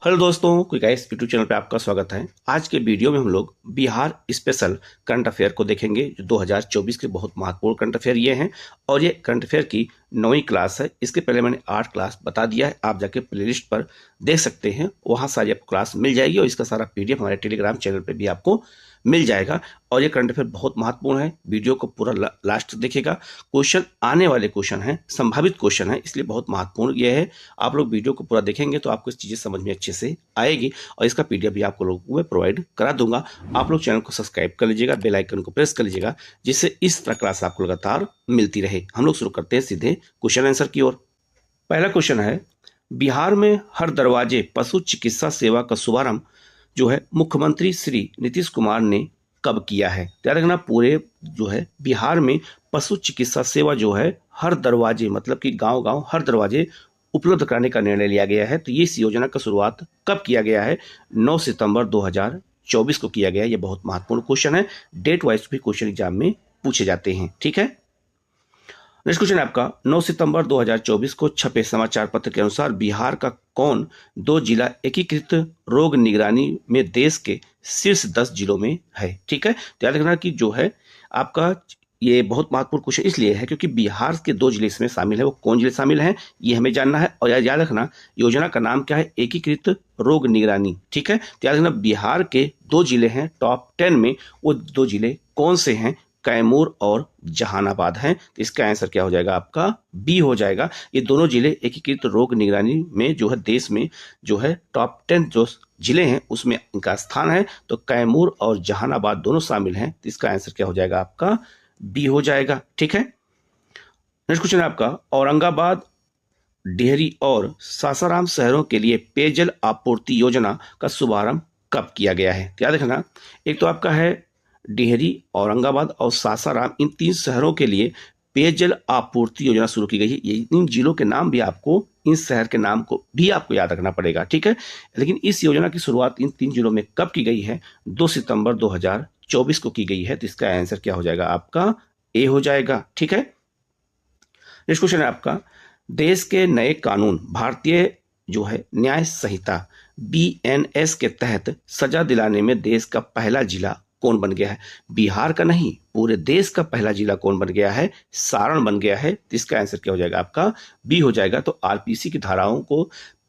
Hello दोस्तों, quick ice YouTube channel पे आपका स्वागत है। आज के वीडियो में हम लोग बिहार स्पेशल करंट अफेयर को देखेंगे जो 2024 के बहुत महत्वपूर्ण करंट अफेयर ये हैं। और ये करंट अफेयर की 9वीं क्लास है। इसके पहले मैंने 8 क्लास बता दिया है, आप जाके प्लेलिस्ट पर देख सकते हैं, वहाँ सारी आपको क्लास मिल जाएगी और इसका सारा पीडीएफ हमारे टेलीग्राम चैनल पर भी आपको मिल जाएगा। और ये करंट अफेयर बहुत महत्वपूर्ण है, वीडियो को पूरा लास्ट देखिएगा। क्वेश्चन आने वाले क्वेश्चन हैं, संभावित क्वेश्चन है, इसलिए बहुत महत्वपूर्ण ये है। आप लोग वीडियो को पूरा देखेंगे तो आपको चीज़ें समझ में अच्छे से आएगी और इसका पीडीएफ भी आपको लोगों को मैं प्रोवाइड करा दूंगा। आप लोग चैनल को सब्सक्राइब कर लीजिएगा, बेल आइकन को प्रेस कर लीजिएगा, जिससे इस तरह क्लास आपको लगातार मिलती रहे। हम लोग शुरू करते हैं सीधे क्वेश्चन आंसर की ओर। पहला क्वेश्चन है, बिहार में हर दरवाजे पशु चिकित्सा सेवा का शुभारंभ जो है मुख्यमंत्री श्री नीतीश कुमार ने कब किया है? याद रखना, पूरे जो है बिहार में पशु चिकित्सा सेवा जो है हर दरवाजे मतलब कि गांव गांव हर दरवाजे उपलब्ध कराने का निर्णय लिया गया है। तो ये इस योजना का शुरुआत कब किया गया है? 9 सितंबर 2024 को किया गया है। ये बहुत महत्वपूर्ण क्वेश्चन है, डेट वाइज भी क्वेश्चन एग्जाम में पूछे जाते हैं। ठीक है, नेक्स्ट क्वेश्चन है आपका, 9 सितंबर 2024 को छपे समाचार पत्र के अनुसार बिहार का कौन 2 जिला एकीकृत रोग निगरानी में देश के शीर्ष 10 जिलों में है? ठीक है, तो याद रखना कि जो है आपका ये बहुत महत्वपूर्ण क्वेश्चन इसलिए है क्योंकि बिहार के 2 जिले इसमें शामिल है। वो कौन जिले शामिल हैं ये हमें जानना है। और याद रखना, योजना का नाम क्या है? एकीकृत रोग निगरानी। ठीक है, तो याद रखना बिहार के 2 जिले हैं टॉप 10 में, वो 2 जिले कौन से हैं? कैमूर और जहानाबाद हैं। तो इसका आंसर क्या हो जाएगा? आपका बी हो जाएगा। ये दोनों जिले एकीकृत रोग निगरानी में जो है देश में जो है टॉप 10 जो जिले हैं उसमें इनका स्थान है। तो कैमूर और जहानाबाद दोनों शामिल हैं। तो इसका आंसर क्या हो जाएगा? आपका बी हो जाएगा। ठीक है, नेक्स्ट क्वेश्चन है आपका, औरंगाबाद, डेहरी और सासाराम शहरों के लिए पेयजल आपूर्ति योजना का शुभारंभ कब किया गया है? याद रखना, एक तो आपका है डेहरी, औरंगाबाद और सासाराम, इन 3 शहरों के लिए पेयजल आपूर्ति योजना शुरू की गई है। ये इन जिलों के नाम भी आपको, इन शहर के नाम को भी आपको याद रखना पड़ेगा। ठीक है, लेकिन इस योजना की शुरुआत इन 3 जिलों में कब की गई है? 2 सितंबर 2024 को की गई है। तो इसका आंसर क्या हो जाएगा? आपका ए हो जाएगा। ठीक है, नेक्स्ट क्वेश्चन है आपका, देश के नए कानून भारतीय जो है न्याय संहिता बीएनएस के तहत सजा दिलाने में देश का पहला जिला कौन बन गया है? बिहार का नहीं, पूरे देश का पहला जिला कौन बन गया है? सारण बन गया है। तो इसका आंसर क्या हो जाएगा? आपका बी हो जाएगा। तो आरपीसी की धाराओं को,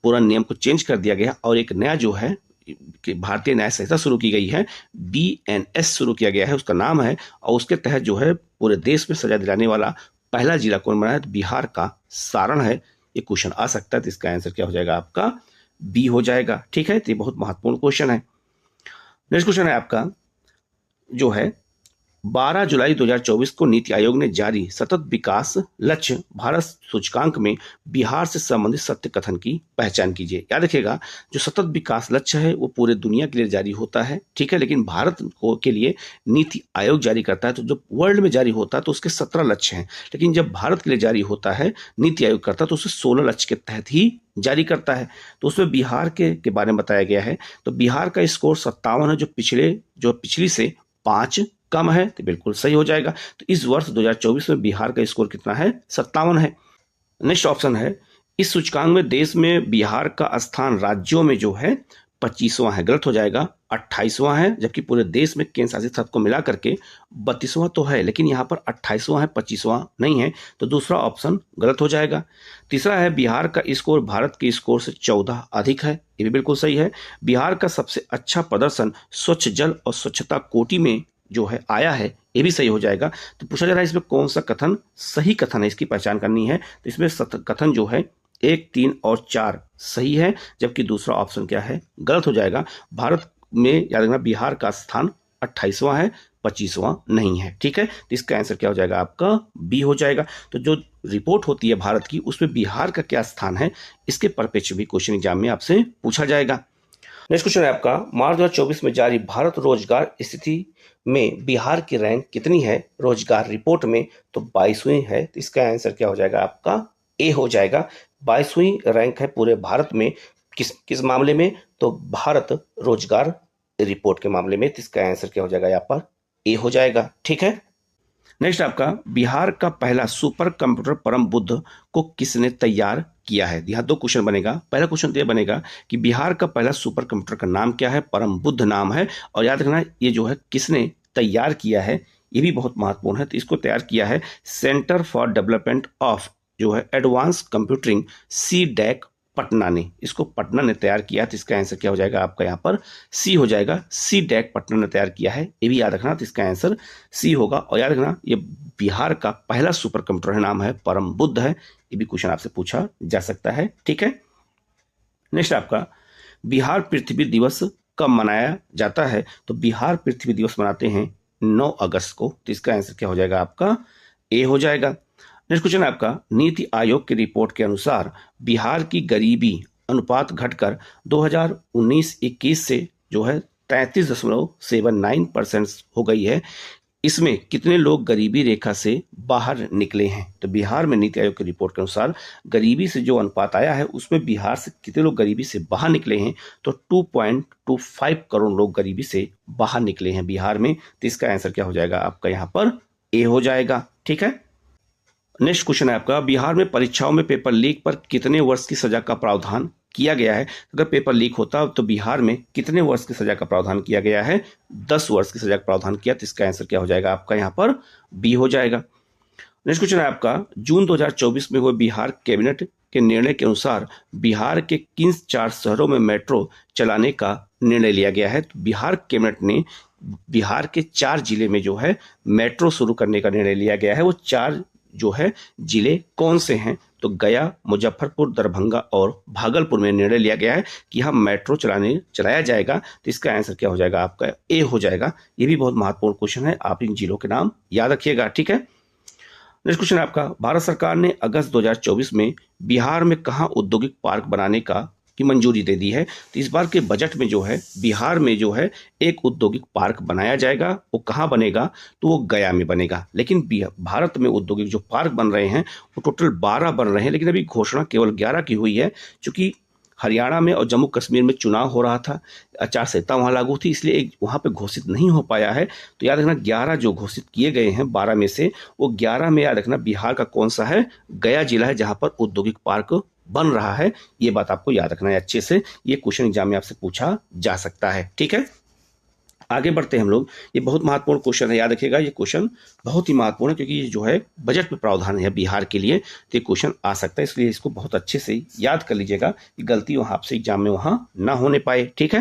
पूरा नियम को चेंज कर दिया गया और एक नया जो है कि भारतीय न्याय संहिता शुरू की गई है, बीएनएस शुरू किया गया है, उसका नाम है। और उसके तहत जो है पूरे देश में सजा दिलाने वाला पहला जिला कौन बना है? तो बिहार का सारण है। ये क्वेश्चन आ सकता है। तो इसका आंसर क्या हो जाएगा? आपका बी हो जाएगा। ठीक है, तो ये बहुत महत्वपूर्ण क्वेश्चन है। नेक्स्ट क्वेश्चन है आपका, जो है 12 जुलाई 2024 को नीति आयोग ने जारी सतत विकास लक्ष्य भारत सूचकांक में बिहार से संबंधित सत्य कथन की पहचान कीजिए। याद रखिएगा, जो सतत विकास लक्ष्य है वो पूरे दुनिया के लिए जारी होता है। ठीक है, लेकिन भारत को के लिए नीति आयोग जारी करता है। तो जब वर्ल्ड में जारी होता है तो उसके 17 लक्ष्य हैं, लेकिन जब भारत के लिए जारी होता है नीति आयोग करता है तो उसे 16 लक्ष्य के तहत ही जारी करता है। तो उसमें बिहार के बारे में बताया गया है। तो बिहार का स्कोर 57 है, जो पिछली से 5 कम है। तो बिल्कुल सही हो जाएगा। तो इस वर्ष 2024 में बिहार का स्कोर कितना है? 57 है। नेक्स्ट ऑप्शन है, इस सूचकांक में देश में बिहार का स्थान राज्यों में जो है 25वां है। गलत हो जाएगा, 28वां है, जबकि पूरे देश में केंद्र शासित क्षेत्र को मिला करके 32वां तो है, लेकिन यहाँ पर 28वां है, 25वां नहीं है। तो दूसरा ऑप्शन गलत हो जाएगा। तीसरा है, बिहार का स्कोर भारत के स्कोर से 14 अधिक है। ये भी बिल्कुल सही है। बिहार का सबसे अच्छा प्रदर्शन स्वच्छ जल और स्वच्छता कोटि में जो है आया है। ये भी सही हो जाएगा। तो पूछा जा रहा है इसमें कौन सा कथन सही कथन है, इसकी पहचान करनी है। तो इसमें कथन जो है 1, 3 और 4 सही है, जबकि दूसरा ऑप्शन क्या है? गलत हो जाएगा। भारत में याद रखना बिहार का स्थान 28वां है, 25वां नहीं है। ठीक है, तो इसका आंसर क्या हो जाएगा? आपका बी हो जाएगा। तो जो रिपोर्ट होती है भारत की, उसमें बिहार का क्या स्थान है, इसके परिप्रेक्ष्य भी क्वेश्चन एग्जाम में आपसे पूछा जाएगा। नेक्स्ट क्वेश्चन है आपका, मार्च 2024 में जारी भारत रोजगार स्थिति में बिहार की रैंक कितनी है रोजगार रिपोर्ट में? तो 22वीं है। तो इसका आंसर क्या हो जाएगा? आपका ए हो जाएगा। 22वीं रैंक है पूरे भारत में। किस मामले में? तो भारत रोजगार रिपोर्ट के मामले में। तो इसका आंसर क्या हो जाएगा? यहाँ पर ए हो जाएगा। ठीक है, नेक्स्ट आपका, बिहार का पहला सुपर कंप्यूटर परम बुद्ध को किसने तैयार किया है। यहाँ दो क्वेश्चन बनेगा। पहला क्वेश्चन तो ये बनेगा कि बिहार का पहला सुपर कंप्यूटर का नाम क्या है? परम बुद्ध नाम है। और याद रखना ये जो है किसने तैयार किया है, ये भी बहुत महत्वपूर्ण है। तो इसको तैयार किया है सेंटर फॉर डेवलपमेंट ऑफ जो है एडवांस कंप्यूटिंग CDAC पटना ने। इसको पटना ने तैयार किया। तो इसका आंसर क्या हो जाएगा आपका यहाँ पर? सी हो जाएगा। CDAC पटना ने तैयार किया है, ये भी याद रखना। तो इसका आंसर सी होगा। और याद रखना ये बिहार का पहला सुपर कंप्यूटर है, नाम है परम बुद्ध है। ये भी क्वेश्चन आपसे पूछा जा सकता है। ठीक है, नेक्स्ट आपका बिहार पृथ्वी दिवस कब मनाया जाता है? तो बिहार पृथ्वी दिवस मनाते हैं 9 अगस्त को। तो इसका आंसर क्या हो जाएगा आपका? ए हो जाएगा। नेक्स्ट क्वेश्चन आपका नीति आयोग की रिपोर्ट के अनुसार बिहार की गरीबी अनुपात घटकर 2019-21 से जो है 33.79% हो गई है। इसमें कितने लोग गरीबी रेखा से बाहर निकले हैं? तो बिहार में नीति आयोग की रिपोर्ट के अनुसार गरीबी से जो अनुपात आया है उसमें बिहार से कितने लोग गरीबी से बाहर निकले हैं? तो 2.25 करोड़ लोग गरीबी से बाहर निकले हैं बिहार में। तो इसका आंसर क्या हो जाएगा आपका यहाँ पर? ए हो जाएगा। ठीक है, नेक्स्ट क्वेश्चन है आपका बिहार में परीक्षाओं में पेपर लीक पर कितने वर्ष की सजा का प्रावधान किया गया है? अगर पेपर लीक होता तो बिहार में कितने वर्ष की सजा का प्रावधान किया गया है? 10 वर्ष की सजा का प्रावधान किया। तो इसका आंसर क्या हो जाएगा आपका यहाँ पर? बी हो जाएगा। नेक्स्ट क्वेश्चन है आपका जून 2024 में हुए बिहार कैबिनेट के निर्णय के अनुसार बिहार के किन 4 शहरों में मेट्रो चलाने का निर्णय लिया गया है? तो बिहार कैबिनेट ने बिहार के 4 जिले में जो है मेट्रो शुरू करने का निर्णय लिया गया है। वो 4 जो है जिले कौन से हैं? तो गया, मुजफ्फरपुर, दरभंगा और भागलपुर में निर्णय लिया गया है कि हम मेट्रो चलाया जाएगा। तो इसका आंसर क्या हो जाएगा आपका? ए हो जाएगा। ये भी बहुत महत्वपूर्ण क्वेश्चन है, आप इन जिलों के नाम याद रखिएगा। ठीक है, नेक्स्ट क्वेश्चन आपका भारत सरकार ने अगस्त 2024 में बिहार में कहां औद्योगिक पार्क बनाने की मंजूरी दे दी है? तो इस बार के बजट में जो है बिहार में जो है एक औद्योगिक पार्क बनाया जाएगा। वो कहाँ बनेगा? तो वो गया में बनेगा। लेकिन भारत में औद्योगिक जो पार्क बन रहे हैं वो टोटल 12 बन रहे हैं, लेकिन अभी घोषणा केवल 11 की हुई है। क्योंकि हरियाणा में और जम्मू कश्मीर में चुनाव हो रहा था, आचार संहिता वहाँ लागू थी, इसलिए एक वहाँ पे घोषित नहीं हो पाया है। तो याद रखना 11 जो घोषित किए गए हैं 12 में से, वो 11 में याद रखना बिहार का कौन सा है? गया जिला है, जहाँ पर औद्योगिक पार्क बन रहा है। ये बात आपको याद रखना है अच्छे से, ये क्वेश्चन एग्जाम में आपसे पूछा जा सकता है। ठीक है, आगे बढ़ते हैं हम लोग। ये बहुत महत्वपूर्ण क्वेश्चन है, याद रखिएगा। ये क्वेश्चन बहुत ही महत्वपूर्ण है क्योंकि ये जो है बजट में प्रावधान है बिहार के लिए, तो ये क्वेश्चन आ सकता है। इसलिए इसको बहुत अच्छे से याद कर लीजिएगा कि गलती वहां आपसे एग्जाम में वहां ना होने पाए। ठीक है,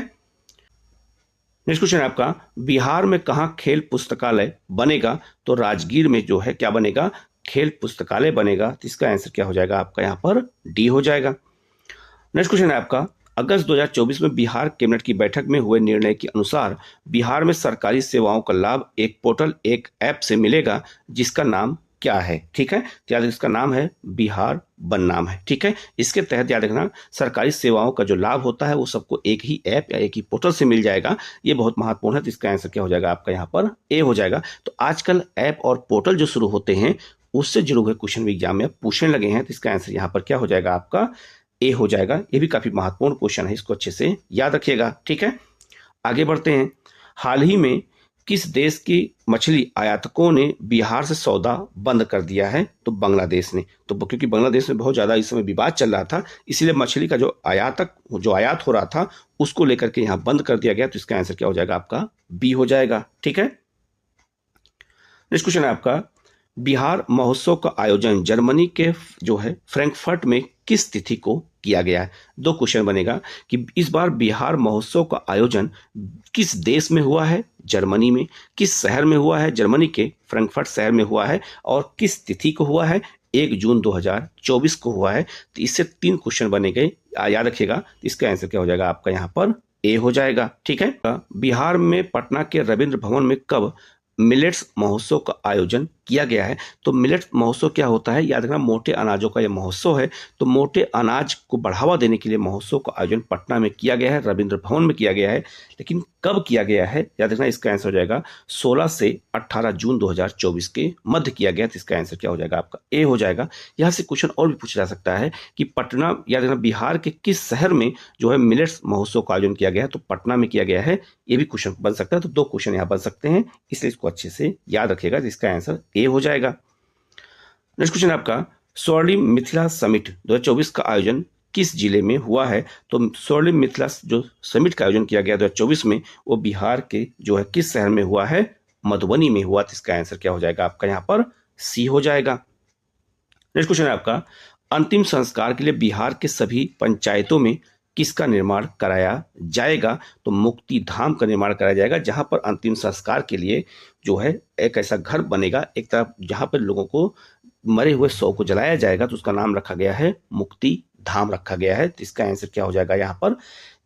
नेक्स्ट क्वेश्चन है आपका बिहार में कहाँ खेल पुस्तकालय बनेगा? तो राजगीर में जो है क्या बनेगा? खेल पुस्तकालय बनेगा। तो इसका आंसर क्या हो जाएगा आपका यहाँ पर? डी हो जाएगा। नेक्स्ट क्वेश्चन है आपका अगस्त 2024 में बिहार कैबिनेट की बैठक में हुए निर्णय के अनुसार बिहार में सरकारी सेवाओं का लाभ एक पोर्टल एक ऐप से मिलेगा, जिसका नाम क्या है? ठीक है, तो याद इसका नाम है बिहार वन नाम है। ठीक है, इसके तहत याद रखना सरकारी सेवाओं का जो लाभ होता है वो सबको एक ही ऐप या एक ही पोर्टल से मिल जाएगा। ये बहुत महत्वपूर्ण है। तो इसका आंसर क्या हो जाएगा आपका यहाँ पर? ए हो जाएगा। तो आजकल ऐप और पोर्टल जो शुरू होते हैं उससे जुड़े हुए क्वेश्चन भी एग्जाम में पूछने लगे हैं। तो इसका आंसर यहाँ पर क्या हो जाएगा आपका? ए हो जाएगा। ये भी काफी महत्वपूर्ण क्वेश्चन है, इसको अच्छे से याद रखिएगा। ठीक है, आगे बढ़ते हैं। हाल ही में किस देश की मछली आयातकों ने बिहार से सौदा बंद कर दिया है? तो बांग्लादेश ने। तो क्योंकि बांग्लादेश में बहुत ज्यादा इस समय विवाद चल रहा था, इसीलिए मछली का जो आयात हो रहा था उसको लेकर के यहाँ बंद कर दिया गया। तो इसका आंसर क्या हो जाएगा आपका? बी हो जाएगा। ठीक है, नेक्स्ट क्वेश्चन है आपका बिहार महोत्सव का आयोजन जर्मनी के जो है फ्रैंकफर्ट में किस तिथि को किया गया है? दो क्वेश्चन बनेगा कि इस बार बिहार महोत्सव का आयोजन किस देश में हुआ है? जर्मनी में। किस शहर में हुआ है? जर्मनी के फ्रैंकफर्ट शहर में हुआ है। और किस तिथि को हुआ है? 1 जून 2024 को हुआ है। तो इससे 3 क्वेश्चन बने गए, याद रखिएगा। इसका आंसर क्या हो जाएगा आपका यहाँ पर? ए हो जाएगा। ठीक है, बिहार में पटना के रविंद्र भवन में कब मिलेट्स महोत्सव का आयोजन किया गया है? तो मिलेट्स महोत्सव क्या होता है? याद रखना मोटे अनाजों का यह महोत्सव है। तो मोटे अनाज को बढ़ावा देने के लिए महोत्सव का आयोजन पटना में किया गया है, रविंद्र भवन में किया गया है। लेकिन कब किया गया है? याद रखना इसका आंसर हो जाएगा 16 से 18 जून 2024 के मध्य किया गया। तो इसका आंसर क्या हो जाएगा आपका? ए हो जाएगा। यहाँ से क्वेश्चन और भी पूछा जा सकता है कि पटना, याद रखना बिहार के किस शहर में जो है मिलेट्स महोत्सव का आयोजन किया गया है? तो पटना में किया गया है। ये भी क्वेश्चन बन सकता है। तो 2 क्वेश्चन यहाँ बन सकते हैं, इसलिए इसको अच्छे से याद रखिएगा। इसका आंसर ए हो जाएगा। नेक्स्ट क्वेश्चन आपका स्वर्णिम मिथिला समिट 2024 का आयोजन किस जिले में हुआ है? तो स्वर्णिम मिथिला जो समिट का आयोजन किया गया 2024 में, वो बिहार के जो है किस शहर में हुआ है? मधुबनी में हुआ। तो इसका आंसर क्या हो जाएगा आपका यहाँ पर? सी हो जाएगा। नेक्स्ट क्वेश्चन है आपका, अंतिम संस्कार के लिए बिहार के सभी पंचायतों में किसका निर्माण कराया जाएगा? तो मुक्ति धाम का निर्माण कराया जाएगा, जहां पर अंतिम संस्कार के लिए जो है एक ऐसा घर बनेगा एक तरफ, जहां पर लोगों को मरे हुए शव को जलाया जाएगा। तो उसका नाम रखा गया है मुक्ति धाम रखा गया है। तो इसका आंसर क्या हो जाएगा यहाँ पर?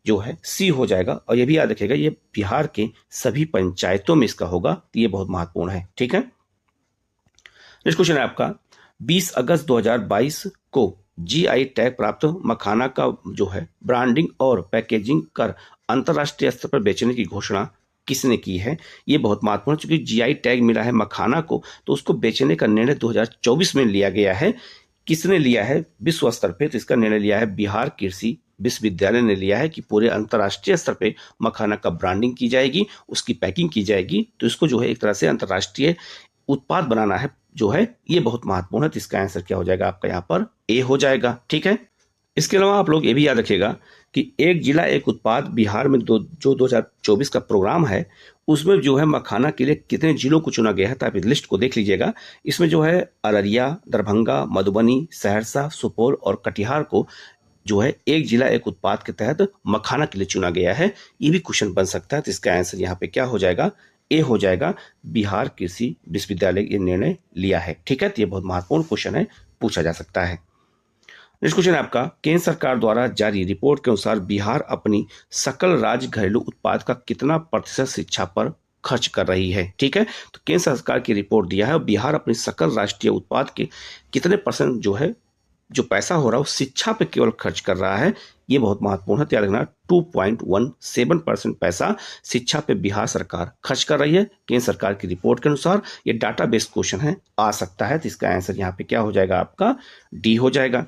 जो है सी हो जाएगा। और ये भी याद रखिएगा, ये बिहार के सभी पंचायतों में इसका होगा। तो ये बहुत महत्वपूर्ण है। ठीक है। नेक्स्ट क्वेश्चन है आपका, 20 अगस्त 2022 को जीआई टैग प्राप्त मखाना का जो है ब्रांडिंग और पैकेजिंग कर अंतर्राष्ट्रीय स्तर पर बेचने की घोषणा किसने की है? ये बहुत महत्वपूर्ण है, क्योंकि जीआई टैग मिला है मखाना को, तो उसको बेचने का निर्णय 2024 में लिया गया है। किसने लिया है? विश्व स्तर पे। तो इसका निर्णय लिया है बिहार कृषि विश्वविद्यालय ने लिया है कि पूरे अंतर्राष्ट्रीय स्तर पे मखाना का ब्रांडिंग की जाएगी, उसकी पैकिंग की जाएगी। तो इसको जो है एक तरह से अंतर्राष्ट्रीय उत्पाद बनाना है जो है, ये बहुत महत्वपूर्ण है। तो इसका आंसर क्या हो जाएगा आपका यहाँ पर? ए हो जाएगा। ठीक है। इसके अलावा आप लोग ये भी याद रखिएगा कि एक जिला एक उत्पाद बिहार में जो 2024 का प्रोग्राम है, उसमें जो है मखाना के लिए कितने जिलों को चुना गया है? तो आप इस लिस्ट को देख लीजिएगा। इसमें जो है अररिया, दरभंगा, मधुबनी, सहरसा, सुपौल और कटिहार को जो है एक जिला एक उत्पाद के तहत मखाना के लिए चुना गया है। ये भी क्वेश्चन बन सकता है। तो इसका आंसर यहाँ पे क्या हो जाएगा? ए हो जाएगा। बिहार कृषि विश्वविद्यालय ये निर्णय लिया है। ठीक है। तो ये बहुत महत्वपूर्ण क्वेश्चन है, पूछा जा सकता है। नेक्स्ट क्वेश्चन है आपका, केंद्र सरकार द्वारा जारी रिपोर्ट के अनुसार बिहार अपनी सकल राज्य घरेलू उत्पाद का कितना प्रतिशत शिक्षा पर खर्च कर रही है? ठीक है। तो केंद्र सरकार की रिपोर्ट दिया है, बिहार अपनी सकल राष्ट्रीय उत्पाद के कितने परसेंट जो है जो पैसा हो रहा है वो शिक्षा पे केवल खर्च कर रहा है। ये बहुत महत्वपूर्ण है। याद रखना, 2.17% पैसा शिक्षा पे बिहार सरकार खर्च कर रही है केंद्र सरकार की रिपोर्ट के अनुसार। ये डाटा बेस्ड क्वेश्चन है, आ सकता है। तो इसका आंसर यहाँ पे क्या हो जाएगा आपका? डी हो जाएगा।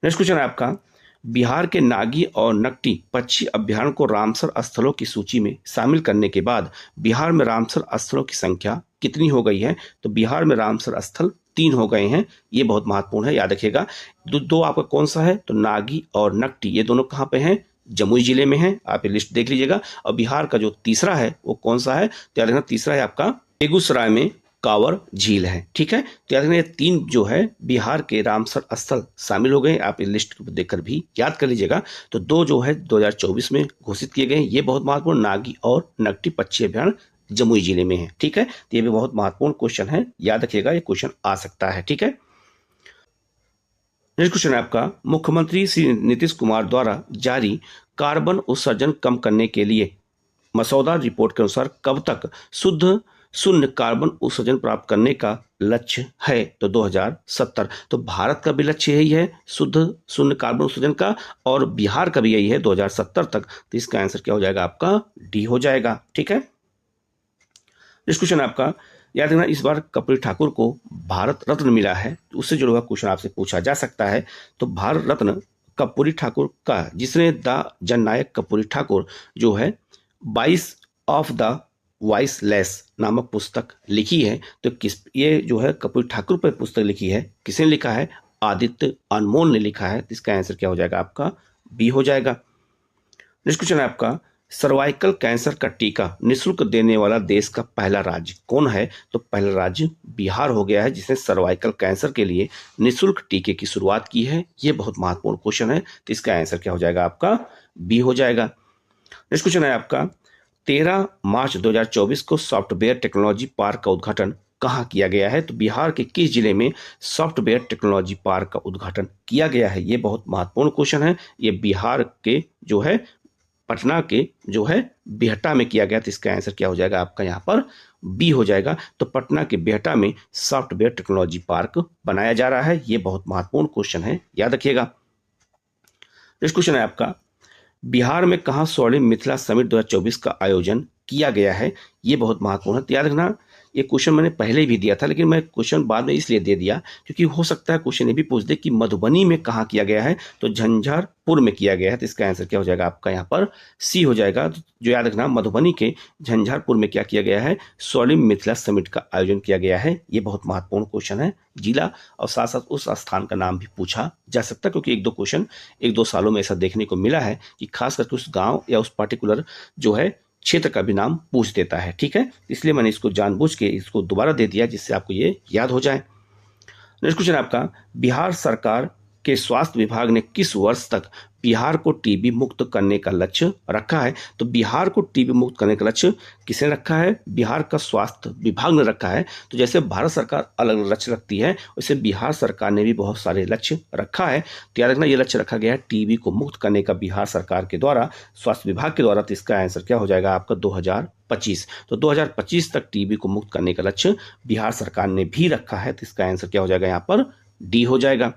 नेक्स्ट क्वेश्चन है आपका, बिहार के नागी और नकटी पक्षी अभ्यारण्य को रामसर स्थलों की सूची में शामिल करने के बाद बिहार में रामसर स्थलों की संख्या कितनी हो गई है? तो बिहार में रामसर स्थल 3 हो गए हैं। ये बहुत महत्वपूर्ण है, याद रखिएगा। दो आपका कौन सा है? तो नागी और नकटी, ये दोनों कहाँ पे हैं? जमुई जिले में है। आप ये लिस्ट देख लीजिएगा। और बिहार का जो तीसरा है वो कौन सा है? तो याद रखना, तीसरा है आपका बेगूसराय में कांवर झील है। ठीक है। तो याद रखना, ये 3 जो है बिहार के रामसर स्थल शामिल हो गए। आप इस लिस्ट को देखकर भी याद कर लीजिएगा। तो 2 जो है 2024 में घोषित किए गए, ये बहुत महत्वपूर्ण, नागी और नकटी पक्षी अभ्यारण्य जमुई जिले में है। ठीक है। तो ये भी बहुत महत्वपूर्ण क्वेश्चन है, याद रखिएगा, ये क्वेश्चन आ सकता है। ठीक है। नेक्स्ट क्वेश्चन है आपका, मुख्यमंत्री श्री नीतीश कुमार द्वारा जारी कार्बन उत्सर्जन कम करने के लिए मसौदा रिपोर्ट के अनुसार कब तक शुद्ध शून्य कार्बन उत्सर्जन प्राप्त करने का लक्ष्य है? तो 2070। तो भारत का भी लक्ष्य यही है, शुद्ध शून्य कार्बन उत्सर्जन का, और बिहार का भी यही है 2070 तक। तो इसका आंसर क्या हो जाएगा आपका? डी हो जाएगा। ठीक है। नेक्स्ट क्वेश्चन आपका, याद रखना, इस बार कर्पूरी ठाकुर को भारत रत्न मिला है। उससे जुड़ा हुआ क्वेश्चन आपसे पूछा जा सकता है। तो भारत रत्न कर्पूरी ठाकुर का, जिसने द जननायक कर्पूरी ठाकुर जो है 22 ऑफ द वॉइसलेस नामक पुस्तक लिखी है, तो किस, ये जो है कर्पूरी ठाकुर पर पुस्तक लिखी है, किसने लिखा है? आदित्य अनमोल ने लिखा है। तो इसका आंसर क्या हो जाएगा आपका? बी हो जाएगा। नेक्स्ट क्वेश्चन है आपका, सर्वाइकल कैंसर का टीका निःशुल्क देने वाला देश का पहला राज्य कौन है? तो पहला राज्य बिहार हो गया है, जिसने सर्वाइकल कैंसर के लिए निःशुल्क टीके की शुरुआत की है। ये बहुत महत्वपूर्ण क्वेश्चन है। तो इसका आंसर क्या हो जाएगा आपका? बी हो जाएगा। नेक्स्ट क्वेश्चन है आपका, 13 मार्च 2024 को सॉफ्टवेयर टेक्नोलॉजी पार्क का उद्घाटन कहाँ किया गया है? तो बिहार के किस जिले में सॉफ्टवेयर टेक्नोलॉजी पार्क का उद्घाटन किया गया है? ये बहुत महत्वपूर्ण क्वेश्चन है। ये बिहार के जो है पटना के जो है बिहटा में किया गया। तो इसका आंसर क्या हो जाएगा आपका यहाँ पर? बी हो जाएगा। तो पटना के बिहटा में सॉफ्टवेयर टेक्नोलॉजी पार्क बनाया जा रहा है। ये बहुत महत्वपूर्ण क्वेश्चन है, याद रखिएगा। नेक्स्ट क्वेश्चन है आपका, बिहार में कहाँ स्वर्णिम मिथिला समिट 2024 का आयोजन किया गया है? ये बहुत महत्वपूर्ण है। तो याद रखना, ये क्वेश्चन मैंने पहले भी दिया था, लेकिन मैं क्वेश्चन बाद में इसलिए दे दिया क्योंकि हो सकता है क्वेश्चन ये भी पूछ दे कि मधुबनी में कहाँ किया गया है, तो झंझारपुर में किया गया है। तो इसका आंसर क्या हो जाएगा आपका यहाँ पर सी हो जाएगा। जो याद रखना, मधुबनी के झंझारपुर में क्या किया गया है, स्वर्णिम मिथिला समिट का आयोजन किया गया है। ये बहुत महत्वपूर्ण क्वेश्चन है। जिला और साथ साथ उस स्थान का नाम भी पूछा जा सकता है, क्योंकि एक दो क्वेश्चन एक दो सालों में ऐसा देखने को मिला है कि खास करके उस गांव या उस पर्टिकुलर जो है क्षेत्र का भी नाम पूछ देता है। ठीक है, इसलिए मैंने इसको जानबूझ के इसको दोबारा दे दिया जिससे आपको ये याद हो जाए। नेक्स्ट क्वेश्चन आपका, बिहार सरकार के स्वास्थ्य विभाग ने किस वर्ष तक बिहार को टीबी मुक्त करने का लक्ष्य रखा है? तो बिहार को टीबी मुक्त करने का लक्ष्य किसने रखा है? बिहार का स्वास्थ्य विभाग ने रखा है। तो जैसे भारत सरकार अलग अलग लक्ष्य रखती है, वैसे बिहार सरकार ने भी बहुत सारे लक्ष्य रखा है। तो याद रखना, ये लक्ष्य रखा गया है टीबी को मुक्त करने का बिहार सरकार के द्वारा, स्वास्थ्य विभाग के द्वारा। तो इसका आंसर क्या हो जाएगा आपका 2025। तो 2025 तक टीबी को मुक्त करने का लक्ष्य बिहार सरकार ने भी रखा है। तो इसका आंसर क्या हो जाएगा यहाँ पर डी हो जाएगा।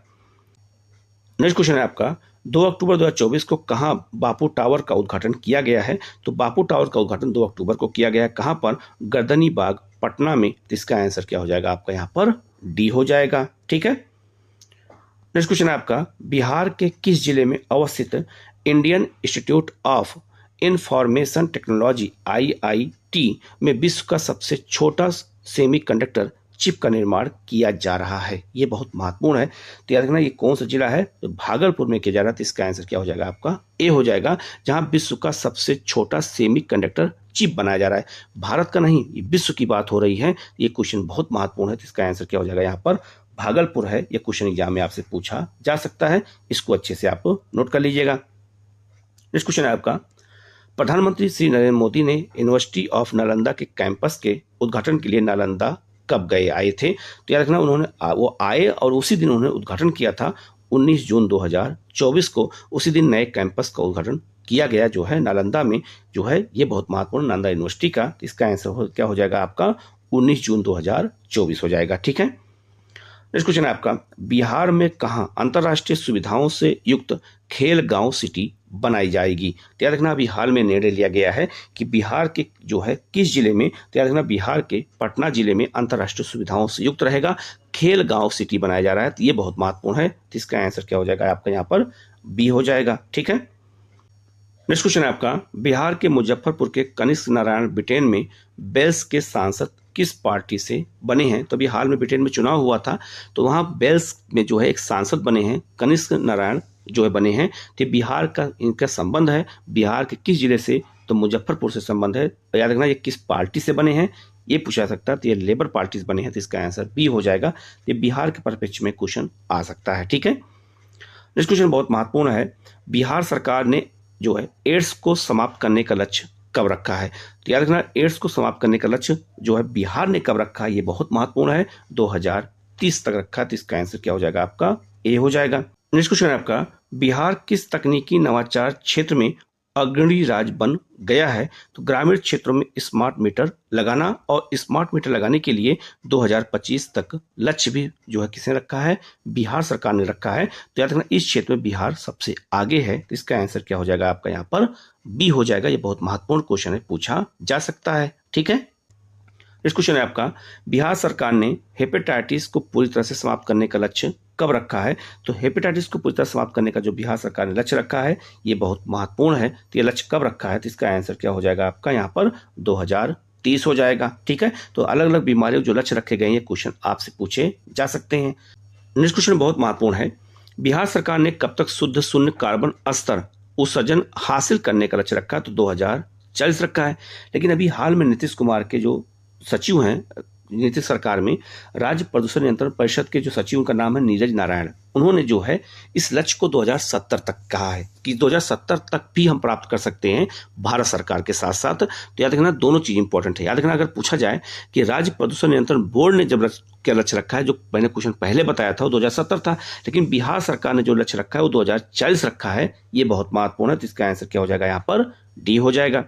नेक्स्ट क्वेश्चन है आपका, 2 अक्टूबर 2024 को कहां बापू टावर का उद्घाटन किया गया है? तो बापू टावर का उद्घाटन 2 अक्टूबर को किया गया है। कहां पर? गर्दनी बाग, पटना में। तो इसका आंसर क्या हो जाएगा आपका यहाँ पर डी हो जाएगा। ठीक है, नेक्स्ट क्वेश्चन है आपका, बिहार के किस जिले में अवस्थित Indian institute of information technology IIT में विश्व का सबसे छोटा सेमीकंडक्टर चिप का निर्माण किया जा रहा है? ये बहुत महत्वपूर्ण है। तो याद रखना, ये कौन सा जिला है? तो भागलपुर में किया जा रहा है। तो इसका आंसर क्या हो जाएगा आपका ए हो जाएगा, जहां विश्व का सबसे छोटा सेमीकंडक्टर चिप बनाया जा रहा है। भारत का नहीं, ये विश्व की बात हो रही है। ये क्वेश्चन बहुत महत्वपूर्ण है। तो इसका आंसर क्या हो जाएगा यहाँ पर भागलपुर है। ये क्वेश्चन एग्जाम में आपसे पूछा जा सकता है, इसको अच्छे से आप नोट कर लीजिएगा। नेक्स्ट क्वेश्चन है आपका, प्रधानमंत्री श्री नरेंद्र मोदी ने यूनिवर्सिटी ऑफ नालंदा के कैंपस के उद्घाटन के लिए नालंदा कब आए थे? तो याद रखना, वो आए और उसी दिन उन्होंने उद्घाटन किया था 19 जून 2024 को। उसी दिन नए कैंपस का उद्घाटन किया गया जो है नालंदा में, जो है ये बहुत महत्वपूर्ण नालंदा यूनिवर्सिटी का। इसका आंसर क्या हो जाएगा आपका 19 जून 2024 हो जाएगा। ठीक है, नेक्स्ट क्वेश्चन है आपका, बिहार में कहां अंतर्राष्ट्रीय सुविधाओं से युक्त खेल गांव सिटी बनाई जाएगी? तो याद रखना, अभी हाल में निर्णय लिया गया है कि बिहार के जो है किस जिले में? तो याद रखना, बिहार के पटना जिले में अंतर्राष्ट्रीय सुविधाओं से युक्त रहेगा खेल गांव सिटी बनाया जा रहा है। तो ये बहुत महत्वपूर्ण है। तो इसका आंसर क्या हो जाएगा आपका यहाँ पर बी हो जाएगा। ठीक है, नेक्स्ट क्वेश्चन है आपका, बिहार के मुजफ्फरपुर के कनिष्क नारायण ब्रिटेन में बेल्स के सांसद किस पार्टी से बने हैं? तो अभी हाल में ब्रिटेन में चुनाव हुआ था, तो वहां बेल्स में जो है एक सांसद बने हैं, कनिष्क नारायण जो है बने हैं। तो बिहार का इनका संबंध है, बिहार के किस जिले से? तो मुजफ्फरपुर से संबंध है। याद रखना, ये किस पार्टी से बने हैं ये पूछा जा सकता है। तो ये लेबर पार्टी से बने हैं। तो इसका आंसर बी हो जाएगा। ये बिहार के परिप्रेक्ष्य में क्वेश्चन आ सकता है। ठीक है, नेक्स्ट क्वेश्चन बहुत महत्वपूर्ण है, बिहार सरकार ने जो है एड्स को समाप्त करने का लक्ष्य कब रखा है? तो याद रखना, एड्स को समाप्त करने का लक्ष्य जो है बिहार ने कब रखा है, ये बहुत महत्वपूर्ण है, 2030 तक रखा है। तो इसका आंसर क्या हो जाएगा आपका ए हो जाएगा। नेक्स्ट क्वेश्चन है आपका, बिहार किस तकनीकी नवाचार क्षेत्र में अग्रणी राज्य बन गया है? तो ग्रामीण क्षेत्रों में स्मार्ट मीटर लगाना, और स्मार्ट मीटर लगाने के लिए 2025 तक लक्ष्य भी जो है किसने रखा है? बिहार सरकार ने रखा है। तो याद रखना, इस क्षेत्र में बिहार सबसे आगे है। तो इसका आंसर क्या हो जाएगा आपका यहाँ पर बी हो जाएगा। ये बहुत महत्वपूर्ण क्वेश्चन है, पूछा जा सकता है। ठीक है, नेक्स्ट क्वेश्चन है आपका, बिहार सरकार ने हेपेटाइटिस को पूरी तरह से समाप्त करने का लक्ष्य कब रखा है? तो हेपेटाइटिस को पूरी तरह समाप्त करने का जो बिहार सरकार ने लक्ष्य रखा है, ये बहुत महत्वपूर्ण है। तो ये लक्ष्य कब रखा है? तो इसका आंसर क्या हो जाएगा आपका यहाँ पर 2030 हो जाएगा। ठीक है, तो अलग अलग बीमारियों जो लक्ष्य रखे गए हैं, कुछ आपसे पूछे जा सकते हैं। नेक्स्ट क्वेश्चन बहुत महत्वपूर्ण है, बिहार सरकार ने कब तक शुद्ध शून्य कार्बन स्तर उत्सर्जन हासिल करने का लक्ष्य रखा है? तो 2040 रखा है। लेकिन अभी हाल में नीतीश कुमार के जो सचिव हैं नीतीश सरकार में, राज्य प्रदूषण नियंत्रण परिषद के जो सचिव, उनका नाम है नीरज नारायण, उन्होंने जो है इस लक्ष्य को 2070 तक कहा है कि 2070 तक भी हम प्राप्त कर सकते हैं भारत सरकार के साथ साथ। तो याद रखना, दोनों चीज इंपॉर्टेंट है। याद रखना, अगर पूछा जाए कि राज्य प्रदूषण नियंत्रण बोर्ड ने जब क्या लक्ष्य रखा है, जो मैंने क्वेश्चन पहले बताया था वो 2070 था, लेकिन बिहार सरकार ने जो लक्ष्य रखा है वो 2040 रखा है। ये बहुत महत्वपूर्ण है। तो इसका आंसर क्या हो जाएगा यहाँ पर डी हो जाएगा।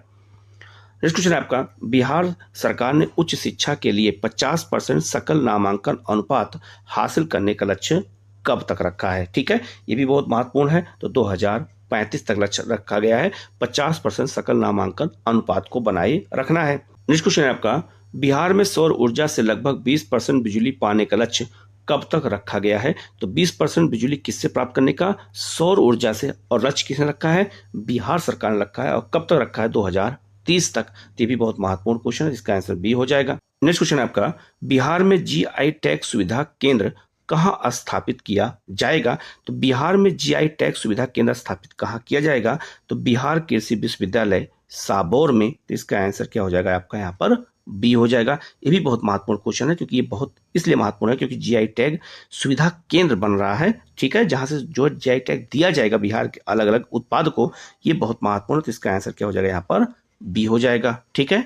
नेक्स्ट क्वेश्चन है आपका, बिहार सरकार ने उच्च शिक्षा के लिए 50% सकल नामांकन अनुपात हासिल करने का लक्ष्य कब तक रखा है? ठीक है, ये भी बहुत महत्वपूर्ण है। तो 2035 तक लक्ष्य रखा गया है, 50% सकल नामांकन अनुपात को बनाए रखना है। नेक्स्ट क्वेश्चन है आपका, बिहार में सौर ऊर्जा से लगभग 20% बिजली पाने का लक्ष्य कब तक रखा गया है? तो 20% बिजली किससे प्राप्त करने का? सौर ऊर्जा से। और लक्ष्य किसने रखा है? बिहार सरकार ने रखा है। और कब तक रखा है? 2030 तक। ये भी बहुत महत्वपूर्ण क्वेश्चन है, इसका आंसर बी हो जाएगा। नेक्स्ट क्वेश्चन है आपका, बिहार में जीआई टैग सुविधा केंद्र कहाँ स्थापित किया जाएगा? तो बिहार में जीआई टैग सुविधा केंद्र स्थापित कहाँ किया जाएगा? तो बिहार कृषि विश्वविद्यालय साबौर में। तो इसका आंसर क्या हो जाएगा आपका यहाँ पर? बी हो जाएगा। ये भी बहुत महत्वपूर्ण क्वेश्चन है, क्योंकि ये बहुत इसलिए महत्वपूर्ण है क्योंकि जीआई टैग सुविधा केंद्र बन रहा है, ठीक है, जहां से जो जीआई टैग दिया जाएगा बिहार के अलग अलग उत्पाद को, ये बहुत महत्वपूर्ण है। तो इसका आंसर क्या हो जाएगा यहाँ पर? बी हो जाएगा, ठीक है।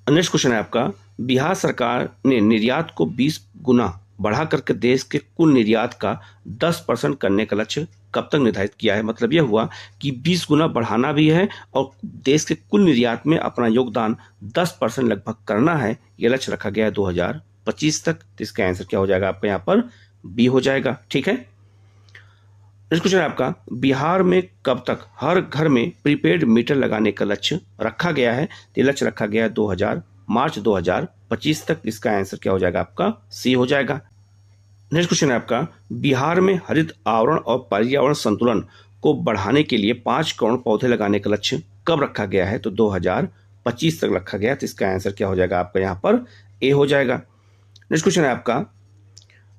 नेक्स्ट क्वेश्चन है आपका, बिहार सरकार ने निर्यात को 20 गुना बढ़ा करके देश के कुल निर्यात का 10% करने का लक्ष्य कब तक निर्धारित किया है? मतलब यह हुआ कि 20 गुना बढ़ाना भी है और देश के कुल निर्यात में अपना योगदान 10% लगभग करना है। यह लक्ष्य रखा गया है 2025 तक। तो इसका आंसर क्या हो जाएगा आपका यहाँ पर? बी हो जाएगा, ठीक है। नेक्स्ट क्वेश्चन है आपका, बिहार में कब तक हर घर में प्रीपेड मीटर लगाने का लक्ष्य रखा गया है? तो लक्ष्य रखा गया है मार्च 2025 तक। इसका आंसर क्या हो जाएगा आपका? सी हो जाएगा। नेक्स्ट क्वेश्चन है आपका, बिहार में हरित आवरण और पर्यावरण संतुलन को बढ़ाने के लिए 5 करोड़ पौधे लगाने का लक्ष्य कब रखा गया है? तो 2025 तक रखा गया। तो इसका आंसर क्या हो जाएगा आपका यहाँ पर? ए हो जाएगा। नेक्स्ट क्वेश्चन है आपका,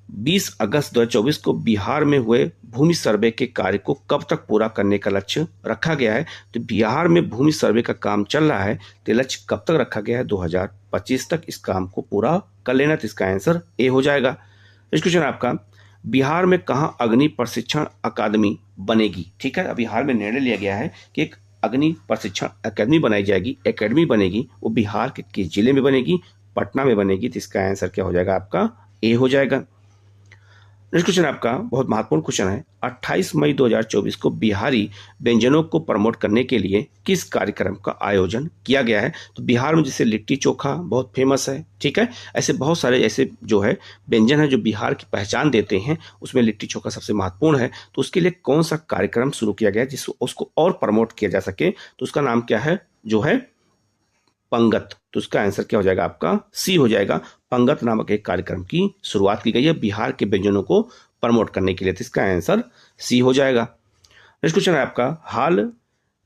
20 अगस्त 2024 को बिहार में हुए भूमि सर्वे के कार्य को कब तक पूरा करने का लक्ष्य रखा गया है? तो बिहार में भूमि सर्वे का काम चल रहा है, तो लक्ष्य कब तक रखा गया है? 2025 तक इस काम को पूरा कर लेना। तो इसका आंसर ए हो जाएगा। नेक्स्ट क्वेश्चन है आपका, बिहार में कहाँ अग्नि प्रशिक्षण अकादमी बनेगी? ठीक है, बिहार में निर्णय लिया गया है कि एक अग्नि प्रशिक्षण अकादमी बनाई जाएगी, एकेडमी बनेगी। वो बिहार के किस जिले में बनेगी? पटना में बनेगी। तो इसका आंसर क्या हो जाएगा आपका? ए हो जाएगा। नेक्स्ट क्वेश्चन आपका बहुत महत्वपूर्ण क्वेश्चन है, 28 मई 2024 को बिहारी व्यंजनों को प्रमोट करने के लिए किस कार्यक्रम का आयोजन किया गया है? तो बिहार में जैसे लिट्टी चोखा बहुत फेमस है, ठीक है, ऐसे बहुत सारे ऐसे जो है व्यंजन है जो बिहार की पहचान देते हैं, उसमें लिट्टी चोखा सबसे महत्वपूर्ण है। तो उसके लिए कौन सा कार्यक्रम शुरू किया गया जिसको उसको और प्रमोट किया जा सके? तो उसका नाम क्या है? जो है पंगत। तो उसका आंसर क्या हो जाएगा आपका? सी हो जाएगा। पंगत नामक एक कार्यक्रम की शुरुआत की गई है बिहार के व्यंजनों को प्रमोट करने के लिए। तो इसका आंसर सी हो जाएगा। नेक्स्ट क्वेश्चन है आपका, हाल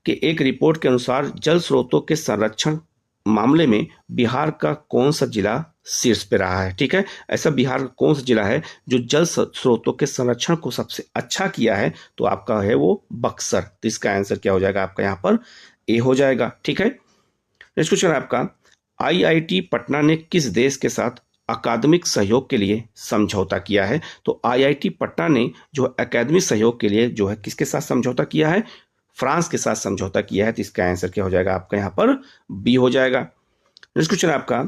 के एक रिपोर्ट के अनुसार जल स्रोतों के संरक्षण मामले में बिहार का कौन सा जिला शीर्ष पे रहा है? ठीक है, ऐसा बिहार का कौन सा जिला है जो जल स्रोतों के संरक्षण को सबसे अच्छा किया है? तो आपका है वो बक्सर। तो इसका आंसर क्या हो जाएगा आपका यहाँ पर? ए हो जाएगा, ठीक है। नेक्स्ट क्वेश्चन है आपका, आईआईटी पटना ने किस देश के साथ अकादमिक सहयोग के लिए समझौता किया है? तो आईआईटी पटना ने जो अकादमिक सहयोग के लिए जो है किसके साथ समझौता किया है? फ्रांस के साथ समझौता किया है। तो इसका आंसर क्या हो जाएगा आपका यहाँ पर? बी हो जाएगा। नेक्स्ट क्वेश्चन है आपका,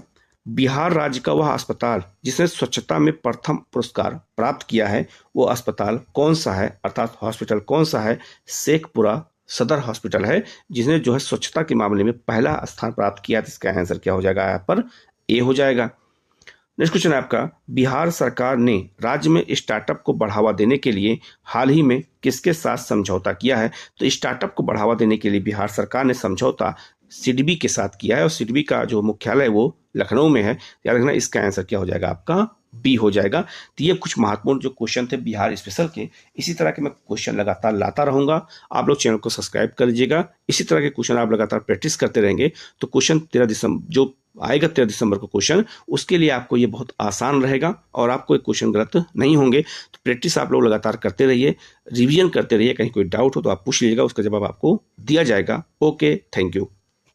बिहार राज्य का वह अस्पताल जिसने स्वच्छता में प्रथम पुरस्कार प्राप्त किया है, वो अस्पताल कौन सा है? अर्थात हॉस्पिटल कौन सा है? शेखपुरा सदर हॉस्पिटल है जिसने जो है स्वच्छता के मामले में पहला स्थान प्राप्त किया। इसका आंसर क्या हो जाएगा यहाँ पर? ए हो जाएगा। नेक्स्ट क्वेश्चन है आपका, बिहार सरकार ने राज्य में स्टार्टअप को बढ़ावा देने के लिए हाल ही में किसके साथ समझौता किया है? तो स्टार्टअप को बढ़ावा देने के लिए बिहार सरकार ने समझौता सिडबी के साथ किया है और सिडबी का जो मुख्यालय वो लखनऊ में है। याद रखना, इसका आंसर क्या हो जाएगा आपका? बी हो जाएगा। तो ये कुछ महत्वपूर्ण जो क्वेश्चन थे बिहार स्पेशल के, इसी तरह के मैं क्वेश्चन लगातार लाता रहूंगा। आप लोग चैनल को सब्सक्राइब कर लीजिएगा। इसी तरह के क्वेश्चन आप लगातार प्रैक्टिस करते रहेंगे तो क्वेश्चन 13 दिसंबर जो आएगा 13 दिसंबर को क्वेश्चन, उसके लिए आपको ये बहुत आसान रहेगा और आपको एक क्वेश्चन गलत नहीं होंगे। तो प्रैक्टिस आप लोग लगातार करते रहिए, रिवीजन करते रहिए। कहीं कोई डाउट हो तो आप पूछ लीजिएगा, उसका जवाब आपको दिया जाएगा। Okay, thank you.